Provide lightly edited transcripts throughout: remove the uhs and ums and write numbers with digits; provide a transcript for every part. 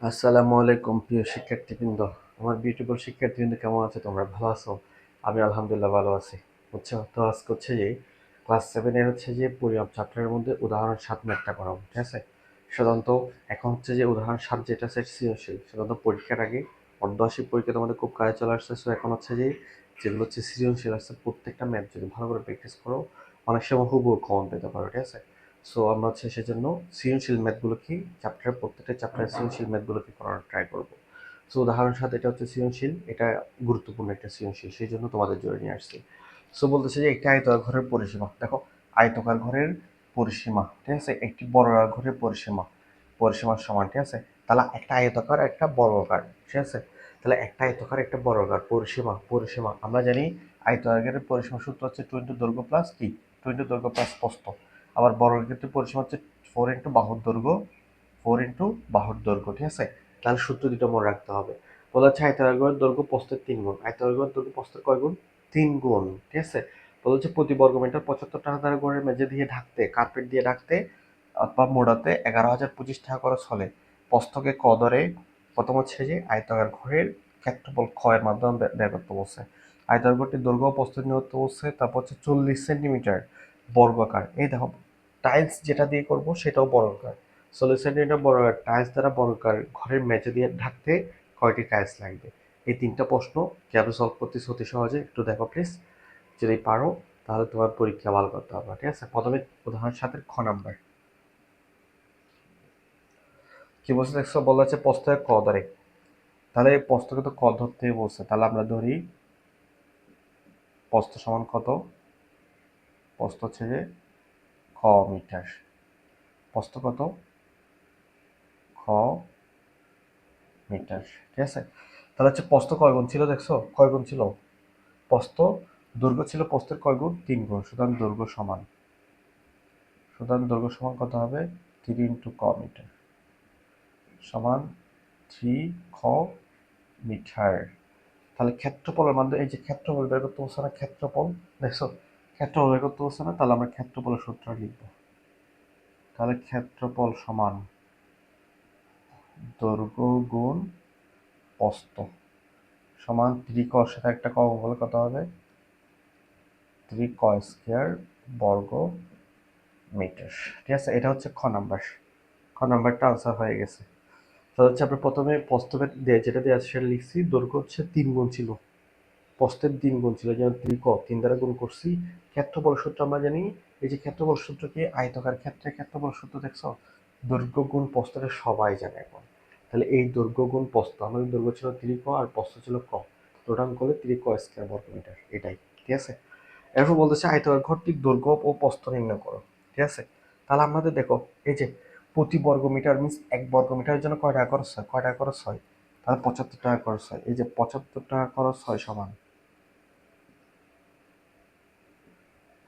আসসালামু আলাইকুম প্রিয় শিক্ষার্থীবৃন্দ। আমার বিউটিফুল শিক্ষার্থীবৃন্দ কেমন আছে? তোমরা ভালো আছো? আমি আলহামদুলিল্লাহ ভালো আছি। বুঝছো তো, আজকে হচ্ছে যে ক্লাস 7-এর হচ্ছে যে পরিমাপ চ্যাপ্টারের মধ্যে উদাহরণ 7 ম্যাথটা করাবো, ঠিক আছে? সাধারণত এখন হচ্ছে যে উদাহরণ 7 যেটা আছে সৃজনশীল, সাধারণত পরীক্ষার আগে অর্ধবার্ষিক পরীক্ষা তোমাদের খুব কাজে চলে আসছে। সো এখন হচ্ছে যে যেগুলো হচ্ছে সৃজনশীল আছে প্রত্যেকটা ম্যাথ যদি ভালো করে প্র্যাকটিস করো অনেক সময় হুবহু কমন পেতে পারো, ঠিক আছে? সো আমরা হচ্ছে সেজন্য সৃজনশীল ম্যাথগুলো কি চ্যাপ্টারের প্রত্যেকটা চ্যাপ্টারের সৃজনশীল ম্যাথগুলোকে করার ট্রাই করবো। সো উদাহরণ সাথে এটা হচ্ছে সৃজনশীল, এটা গুরুত্বপূর্ণ একটা সৃজনশীল, সেই জন্য তোমাদের জন্য নিয়ে আসছি। সো বলতেছে যে একটি আয়তাকার ঘরের পরিসীমা, দেখো আয়তকার ঘরের পরিসীমা, ঠিক আছে, একটি বর্গাকার ঘরের পরিসীমা, পরিসীমার সমান, ঠিক আছে? তাহলে একটা আয়তকার একটা বর্গাকার, ঠিক আছে? তাহলে একটা আয়তকার একটা বর্গাকার পরিসীমা, পরিসীমা আমরা জানি আয়তকারের পরিসীমা সূত্র হচ্ছে 2 ইন্টু দৈর্ঘ্য প্লাস কি, 2 ইন্টু দৈর্ঘ্য প্লাস প্রস্থ। আবার বর্গের ক্ষেত্রে পরিসীমা হচ্ছে 4 ইন্টু বাহুর দৈর্ঘ্য, 4 ইন্টু বাহুর দৈর্ঘ্য, ঠিক আছে? তাহলে সূত্র দুটো মনে রাখতে হবে। বলা হচ্ছে আয়তাকার দৈর্ঘ্য প্রস্থের 3 গুণ, আয়তাকার দৈর্ঘ্য প্রস্থের কয় গুণ? 3 গুণ, ঠিক আছে? বলা হচ্ছে প্রতি বর্গ মিটার 75 টাকা দ্বারা ঘরের মেঝে দিয়ে ঢাকতে, কার্পেট দিয়ে ঢাকতে অথবা মোড়াতে 11,025 টাকা খরচ হলে প্রস্থকে ক ধরে প্রথম হচ্ছে যে আয়তাকার ঘরের ক্ষেত্রফল খ এর মাধ্যমে বের করতে বলছে। আয়তাকার ঘরটির দৈর্ঘ্য ও প্রস্থ নিয়ে করতে বলছে, তারপর হচ্ছে 40 সেন্টিমিটার বর্গাকার। এই দেখো টাইলস যেটা দিয়ে করব সেটাও বর্গাকার, 40 সেন্টিমিটার বর্গাকার টাইলস দ্বারা বর্গাকার ঘরের মেঝে দিয়ে ঢাকতে কয়টি টাইলস লাগবে? এই তিনটা প্রশ্ন কিভাবে সলভ করতেছি অতি সহজে একটু দেখো প্লিজ। যদি পারো তাহলে তোমার পরীক্ষা ভালো করতে হবে, ঠিক আছে? প্রথমে উদাহরণ সাথে খ নাম্বার কি বলছে দেখছো, বলা হচ্ছে প্রস্থকে ক ধরে। তাহলে প্রস্থকে তো ক ধরতে বলছে, তাহলে আমরা ধরি প্রস্থ সমান কত? প্রস্থ হচ্ছে যে খ মিটার, প্রস্থ কত? খ মিটার, ঠিক আছে? তাহলে হচ্ছে প্রস্থ কয় গুণ ছিল দেখছো, কয় গুণ ছিল? প্রস্থ দৈর্ঘ্য ছিল প্রস্থের কয় গুণ? 3 গুণ। সুতরাং দৈর্ঘ্য সমান কত হবে? 3 ইন্টু ক মিটার সমান 3 খ মিটার। তাহলে ক্ষেত্রফলের মাধ্যমে এই যে ক্ষেত্রফল বের করতে বলছে না, ক্ষেত্রফল দেখছো, ক্ষেত্রফল বের করতে বলছে না, তাহলে আমরা ক্ষেত্রফলের সূত্র লিখবো। তাহলে ক্ষেত্রফল সমান দৈর্ঘ্য গুণ প্রস্থ সমান 3 ক, সাথে একটা ক হলে কত হবে? 3 ক স্কয়ার বর্গ মিটার, ঠিক আছে? এটা হচ্ছে খ নাম্বার। খ নাম্বারটা আনসার হয়ে গেছে। তাহলে হচ্ছে আমরা প্রথমে প্রস্থের যেটা দেওয়া আছে সেটা লিখছি, দৈর্ঘ্য হচ্ছে 3 গুণ ছিল, প্রস্থের 3 গুণ ছিল, যেমন 3 ক 3 দ্বারা গুণ করছি। ক্ষেত্রফল সূত্র আমরা জানি, এই যে ক্ষেত্রফল সূত্র কি, আয়তকার ক্ষেত্রে ক্ষেত্রফল সূত্র দেখছো, দৈর্ঘ্য গুণ প্রস্থটা সবাই জানে এখন। তাহলে এই দৈর্ঘ্য গুণ প্রস্থ, আমাদের দৈর্ঘ্য ছিল 3 ক আর প্রস্থ ছিল ক, টোটাল করে 3 ক স্কয়ার বর্গ মিটার, এটাই, ঠিক আছে? এরপর বলতেছে আয়তকার ঘরটির দৈর্ঘ্য ও প্রস্থ নির্ণয় করো, ঠিক আছে? তাহলে আমাদের দেখো এই যে প্রতি বর্গ মিটার মিনস এক বর্গ মিটারের জন্য কয় টাকা খরচ হয়, কয় টাকা খরচ হয়? তাহলে 75 টাকা খরচ হয়। এই যে 75 টাকা খরচ হয় সমান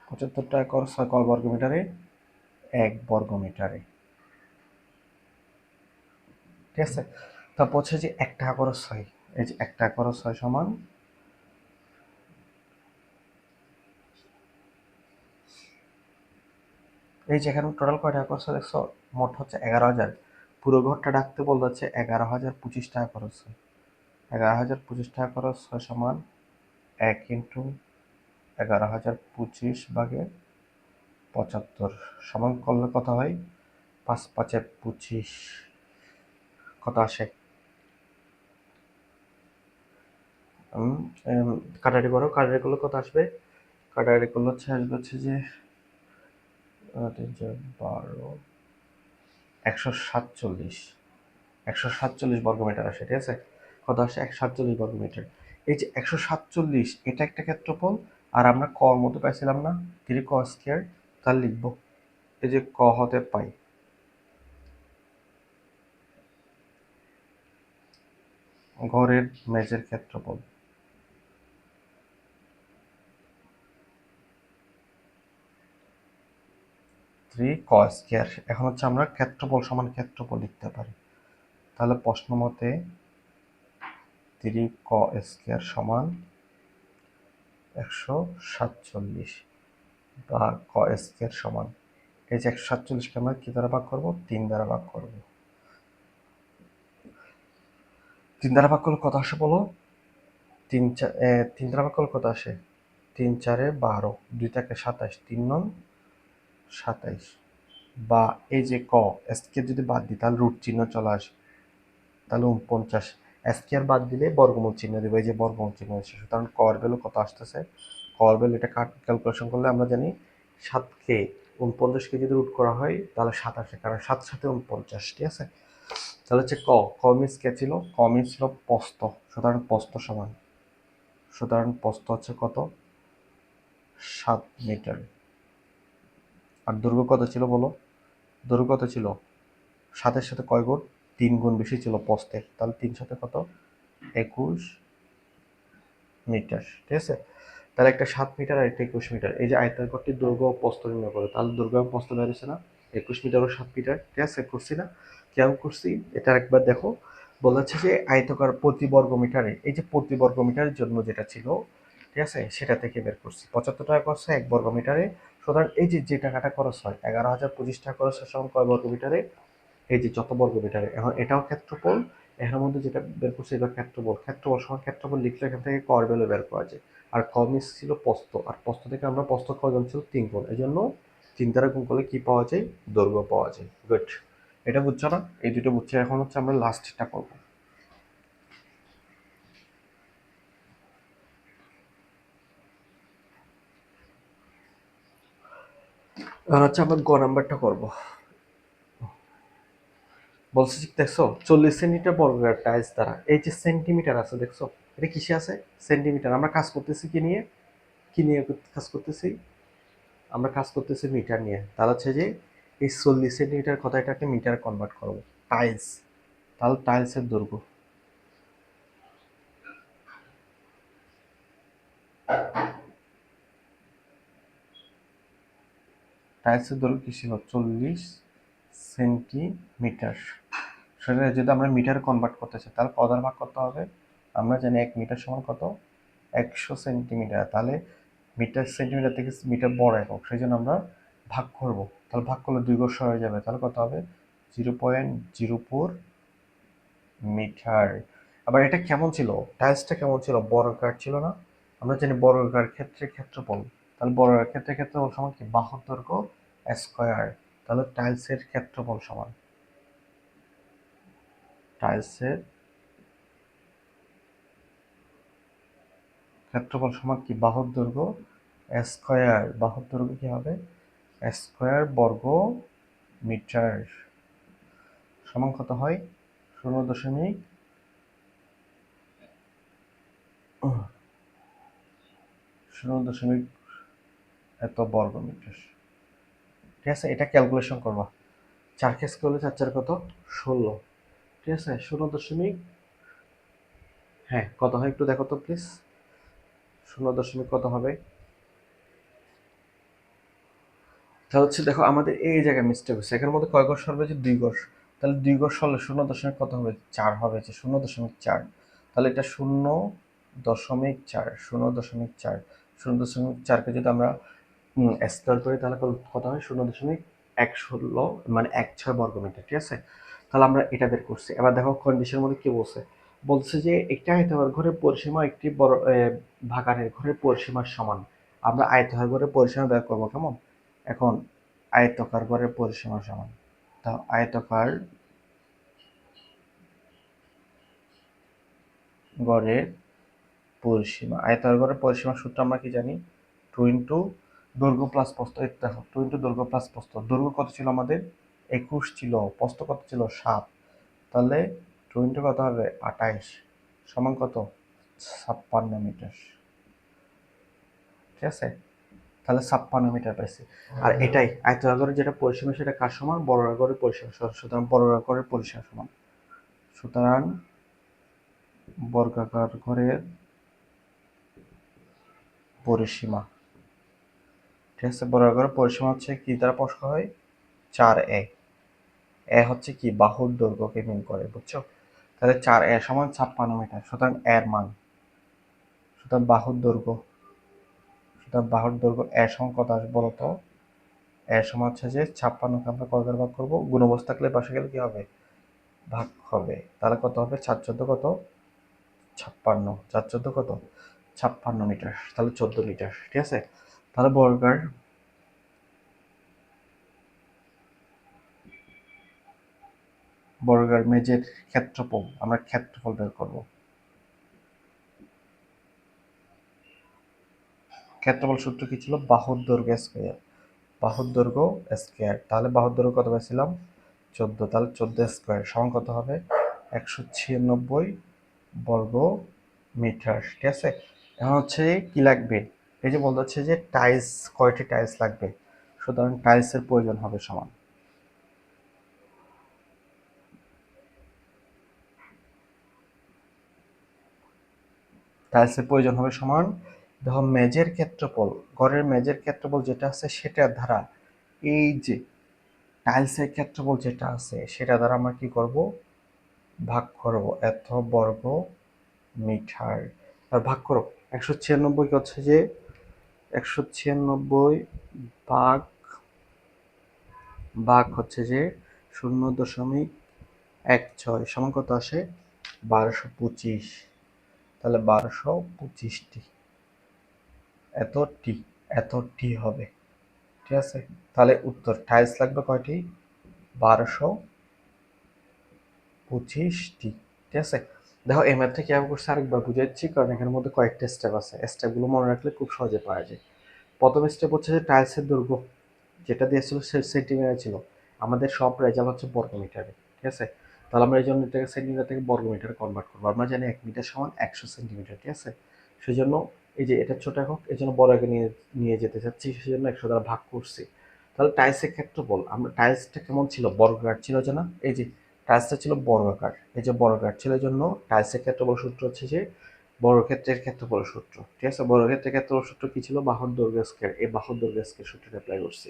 75 টাকা খরচ হয় কয় বর্গ মিটারে? 1 বর্গ মিটারে, ঠিক আছে? তারপর হচ্ছে যে 1 টাকা খরচ হয়, এই যে 1 টাকা খরচ হয় সমান, এই যে এখানে টোটাল কয় টাকা খরচ হয় দেখছো, মোট হচ্ছে 11,000। পুরো ঘরটা ডাকতে বলতে হচ্ছে 11,025 টাকা খরচ হয়। 11,025 টাকা খরচ হয় সমান 1 ইন্টু 11,025 ভাগে 75 সমান করলে কত হয়? 5 5 25, কত আসে? কাটাকাটি করো, কাটাকাটি করলে কত আসবে? কাটাকাটি করলে হচ্ছে আসবে হচ্ছে যে 12, 147, 147 বর্গমিটার আসে, ঠিক আছে? কত আসে? 147 বর্গমিটার। এই যে 147 এটা একটা ক্ষেত্রফল, আর আমরা ক এর মধ্যে পাইছিলাম না 3 ক স্কয়ার, তাহলে লিখবো এই যে ক হতে পাই ঘরের মেঝের ক্ষেত্রফল 3 ক স্কয়ার। এখন হচ্ছে আমরা ক্ষেত্রফল সমান ক্ষেত্রফল লিখতে পারি। তাহলে প্রশ্ন মতে 3 ক স্কয়ার সমান 147 বা ক স্কয়ার সমান, এই যে 147কে আমরা কি দ্বারা ভাগ করব? 3 দ্বারা ভাগ করব। তিন দ্বারা ভাগ করলে কত আসে বলো? তিন দ্বারা ভাগ করলে কত আসে? 3 × 4 = 12, 2 × 27, 3 × 9 = 27। বা এই যে স্কে যদি বাদ দিই তাহলে রুট চিহ্ন চলে আসে, তাহলে 49। স্কে বাদ দিলে বর্গমূল চিহ্ন দেবো, এই যে বর্গমূল চিহ্ন আছে। সুতরাং কর ভ্যালু কত আসতেছে? কর ভ্যালু এটা ক্যালকুলেশন করলে আমরা জানি 7কে 49কে যদি রুট করা হয় তাহলে 7 আসে, কারণ 7 7 49, ঠিক আছে? তাহলে হচ্ছে ক মিস কে ছিল? ক মিস ছিল প্রস্থ। সুতরাং প্রস্থ হচ্ছে কত? 7 মিটার। আর দৈর্ঘ্য কত ছিল বলো? দৈর্ঘ্য কত ছিল? 7-এর সাথে কয় গুণ? 3 গুণ বেশি ছিল প্রস্থের। তাহলে 3 সাথে কত? 21 মিটার, ঠিক আছে? তাহলে একটা 7 মিটার আর একটা 21 মিটার। এই যে আয়তাকারটির দৈর্ঘ্য ও প্রস্থ নির্ণয় করে, তাহলে দৈর্ঘ্য এবং প্রস্থ বেরিয়েছে না? 21 মিটার ও 7 মিটার, ঠিক আছে? করছি না? কেমন করছি এটা একবার দেখো। বলা হচ্ছে যে আয়তকার প্রতি বর্গ মিটারে, এই যে প্রতি বর্গ মিটারের জন্য যেটা ছিল, ঠিক আছে, সেটা থেকে বের করছি। 75 টাকা খরচ হয় 1 বর্গ মিটারে। সুতরাং এই যে যে টাকাটা খরচ হয় 11,025 টাকা খরচ হয় সমান কয় বর্গ মিটারে? এই যে যত বর্গ মিটারে। এখন এটাও ক্ষেত্রফল, এর মধ্যে যেটা বের করছে এটা ক্ষেত্রফল। ক্ষেত্রফল সমান ক্ষেত্রফল লিখলে এখান থেকে কর ভ্যালু বের করা যায়। আর মিস ছিল প্রস্থ, আর প্রস্থ থেকে আমরা প্রস্থ কয়গুণ ছিল? 3 গুণ। এই জন্য 3 দ্বারা গুণ করলে কি পাওয়া যায়? দৈর্ঘ্য পাওয়া যায়। গুড। এটা বুঝছো না? এই দুটো বুঝছো। এখন হচ্ছে আমরা লাস্টটা করবো। এখন হচ্ছে আমরা গ নাম্বারটা করবো। বলছে যে দেখছো 40 সেন্টিমিটার বর্গাকার টাইলস দ্বারা, এই যে সেন্টিমিটার আছে দেখছো, এটা কিসে আছে? সেন্টিমিটার। আমরা কাজ করতেছি কি নিয়ে? কি নিয়ে কাজ করতেছি? আমরা কাজ করতেছি মিটার নিয়ে। তাহলে হচ্ছে যে এই 40 সেন্টিমিটার কথা এটাকে মিটার কনভার্ট করবো। টাইলস, তাহলে টাইলসের দৈর্ঘ্য, টাইলসের দৈর্ঘ্য কি ছিল? 40 সেন্টিমিটার। সেটা যদি আমরা মিটার কনভার্ট করতে চাই তাহলে কত ভাগ করতে হবে? আমরা জানি 1 মিটার সমান কত? 100 সেন্টিমিটার। তাহলে মিটার সেন্টিমিটার থেকে মিটার বড় একক, সেই জন্য আমরা ভাগ করব। তাহলে ভাগ করলে 2 ঘর হয়ে যাবে। তাহলে কত হবে? 0.04 মিটার। আবার এটা কেমন ছিল? টাইলসটা কেমন ছিল? বর্গাকার ছিল না? আমরা জানি বর্গাকার ক্ষেত্রে ক্ষেত্রফল। তাহলে বর্গাকার ক্ষেত্রে ক্ষেত্রফল সমান কি? বাহুর দৈর্ঘ্য স্কয়ার। তাহলে টাইলসের ক্ষেত্রফল সমান, টাইলসের ক্ষেত্রফল সমান কি? বাহুর দৈর্ঘ্য স্কয়ার। বাহুর দৈর্ঘ্য কি হবে? স্কয়ার বর্গ মিটার সমান কত হয়? 0.0 এত বর্গ মিটার, ঠিক আছে? এটা ক্যালকুলেশন করবা। 4 করলে 4 কত? 16, ঠিক আছে? 0. হ্যাঁ, কত হয় একটু দেখো তো প্লিজ। 0. কত হবে? তাহলে হচ্ছে দেখো আমাদের এই জায়গায় মিস্টেক হচ্ছে। এখানের মধ্যে কয় ঘর সরবে? যে 2 ঘর। তাহলে 2 ঘর সরলে 0. কত হবে? 4 হবে। যে 0.4। তাহলে এটা 0.4, 0.4, 0.4কে যদি আমরা স্কোয়ার করি তাহলে কত হয়? 0.116, মানে 16 বর্গ মিটার, ঠিক আছে? তাহলে আমরা এটা বের করছি। এবার দেখো কন্ডিশনের মধ্যে কি বলছে। বলছে যে একটি আয়তাকার ঘরের পরিসীমা একটি বড় ভাগাড়ের ঘরের পরিসীমার সমান। আমরা আয়তাকার ঘরের পরিসীমা বের করবো কেমন? এখন আয়তকার ঘরের পরিসীমা সমান, তা আয়তকার গড়ের পরিসীমা, আয়তকার গড়ের পরিসীমার সূত্র আমরা কি জানি? 2 ইন্টু দৈর্ঘ্য প্লাস প্রস্থ। দেখো 2 ইন্টু দৈর্ঘ্য প্লাস প্রস্থ। দৈর্ঘ্য কত ছিল আমাদের? 21 ছিল। প্রস্থ কত ছিল? 7। তাহলে 2 ইন্টু কত হবে? 28 সমান কত? 56 মিটার, ঠিক আছে? তাহলে 56 মিটার পাইছি। আর এটাই আয়তকার গড়ের যেটা পরিসীমা সেটা কার সমান? বর্গাকার গড়ের পরিসীমা। সুতরাং বর্গাকার গড়ের পরিসীমা সমান, সুতরাং বর্গাকার ঘরের পরিসীমা, ঠিক আছে? বর্গাকার ঘরের পরিসীমা হচ্ছে কি দ্বারা প্রকাশ হয়? 4a। এ হচ্ছে কি? বাহুর দৈর্ঘ্যকে মিন করে, বুঝছো? তাহলে 4a সমান 56 মিটার। সুতরাং এর মান, সুতরাং বাহুর দৈর্ঘ্য এ সমান কত আসবে বলো তো? এ সমান হচ্ছে যে 56কে আমরা কত দ্বারা ভাগ করবো? গুণবচ থাকলে পাশে গেলে কি হবে? ভাগ হবে, তাহলে কত হবে? 4 × 14 কত? 56। 4 × 14 কত? 56 মিটার, তাহলে 14 মিটার। ঠিক আছে, তাহলে বর্গার মেজের ক্ষেত্রফল, আমরা ক্ষেত্রফল বের করব। ক্ষেত্রফল সূত্র কি ছিল? বাহুর দৈর্ঘ্য স্কয়ার। বাহুর দৈর্ঘ্য স্কয়ার, তাহলে বাহুর দৈর্ঘ্য কত পাইছিলাম? 14, তাহলে 14 স্কয়ার সমান কত হবে? 196 বর্গ মিটার। ঠিক আছে, এখন হচ্ছে কি লাগবে? এই যে বলতে হচ্ছে যে টাইলস, কয়টি টাইলস লাগবে, সুতরাং টাইলসের প্রয়োজন হবে সমান, টাইলসের প্রয়োজন হবে সমান। দেখো মেজের ক্ষেত্রফল, ঘরের মেজের ক্ষেত্রফল যেটা আছে সেটার দ্বারা এই যে টাইলসের ক্ষেত্রফল যেটা আছে সেটা দ্বারা আমরা কি করব? ভাগ করব। এত বর্গ মিটার আর ভাগ করো। 196 কে হচ্ছে যে 196 ভাগ ভাগ হচ্ছে যে 0.16 সমান কত আসে? 1225। তাহলে 1225টি, এত টি হবে। ঠিক আছে, তাহলে উত্তর টাইলস লাগবে কয়টি? 1225টি। ঠিক আছে, দেখো এই ম্যাথটা কিভাবে করছে আরেকবার বুঝাচ্ছি, কারণ এখানের মধ্যে কয়েকটা স্টেপ আছে, স্টেপগুলো মনে রাখলে খুব সহজে পাওয়া যায়। প্রথম স্টেপ হচ্ছে যে টাইলসের দৈর্ঘ্য যেটা দিয়েছিল সে সেন্টিমিটার ছিল, আমাদের সব রেজাল্ট হচ্ছে বর্গমিটারে। ঠিক আছে, তাহলে আমরা এই জন্য এটাকে সেন্টিমিটার থেকে বর্গমিটারে কনভার্ট করবো। আমরা জানি 1 মিটার সমান 100 সেন্টিমিটার। ঠিক আছে, সেই জন্য এই যে এটা ছোট একক, এই জন্য বড় একে নিয়ে নিয়ে যেতে চাচ্ছি, সেই জন্য 100 দ্বারা ভাগ করছি। তাহলে টাইলসের ক্ষেত্রফল, আমরা টাইলসটা কেমন ছিল? বর্গাকার ছিল যে না, এই যে টাইলসটা ছিল বর্গাকার, এই যে বর্গাকার ছিল এই জন্য টাইলসের ক্ষেত্রফল সূত্র হচ্ছে যে বর্গক্ষেত্রের ক্ষেত্রফল সূত্র। ঠিক আছে, বর্গক্ষেত্রের ক্ষেত্রফল সূত্র কি ছিল? বাহুর দৈর্ঘ্য স্কয়ার। এই বাহুর দৈর্ঘ্য স্কয়ার সূত্রটা অ্যাপ্লাই করছি।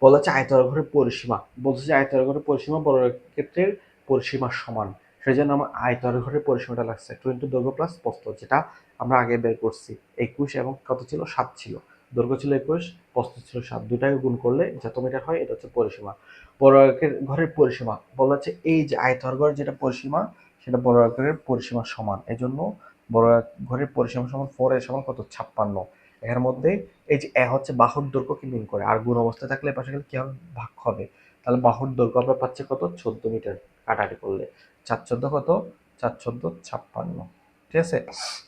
বলা হচ্ছে আয়তক্ষেত্রের পরিসীমা, বলছে যে আয়তক্ষেত্রের পরিসীমা বর্গক্ষেত্রের পরিসীমার সমান, সেই জন্য আমার আয়তক্ষেত্রের পরিসীমাটা লাগছে 2 × দৈর্ঘ্য প্লাস প্রস্থ, যেটা আমরা আগে বের করছি। 21 এবং কত ছিল? 7 ছিল। দৈর্ঘ্য ছিল 21, প্রস্থ ছিল 7, দুটাকে গুণ করলে যত মিটার হয় এটা হচ্ছে পরিসীমা। বর্গাকার ঘরের পরিসীমা বলা হচ্ছে এই যে আয়তক্ষেত্রের যেটা পরিসীমা সেটা বর্গাকারের পরিসীমার সমান, এই জন্য ঘরের পরিসীমা সমান 4 এর সমান কত? 56। এর মধ্যে এই যে হচ্ছে বাহুর দৈর্ঘ্যকে মিন করে, আর গুণ অবস্থায় থাকলে পাশে গেলে কি হবে? ভাগ হবে। তাহলে বাহুর দৈর্ঘ্য আমরা পাচ্ছি কত? 14 মিটার, কাটাকাটি করলে 4 × 14 কত? 4 × 14 56। ঠিক আছে,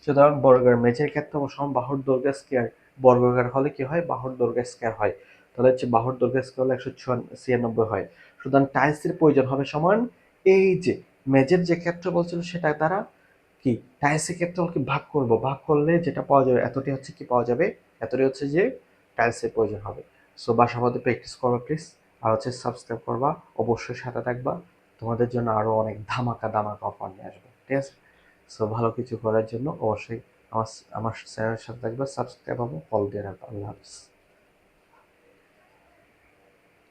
সুতরাং বর্গাকার মেঝের ক্ষেত্রফল সমান বাহুর দৈর্ঘ্য স্কয়ার। বর্গাকার হলে কি হয়? বাহুর দৈর্ঘ্য স্কয়ার হয়। তাহলে হচ্ছে বাহুর দৈর্ঘ্য স্কয়ার হলে 196 হয়। সুতরাং টাইলসের প্রয়োজন হবে সমান এই যে মেঝের যে ক্ষেত্রফল ছিল সেটা দ্বারা কি টাইলসের ক্ষেত্রফলকে ভাগ করব, ভাগ করলে যেটা পাওয়া যাবে এতটি হচ্ছে কি পাওয়া যাবে? এতটি হচ্ছে যে টাইলসের প্রয়োজন হবে। সো বাসার মধ্যে প্র্যাকটিস করবা প্লিজ, আর হচ্ছে সাবস্ক্রাইব করবা, অবশ্যই সাথে থাকবা, তোমাদের জন্য আরো অনেক ধামাকা ধামাকা অফার নিয়ে আসবো। ঠিক আছে, সো ভালো কিছু করার জন্য অবশ্যই আমার আমার চ্যানেলের সাথে থাকবা, সাবস্ক্রাইব এবং ফলো দিয়ে রাখবা। আল্লাহ হাফিজ।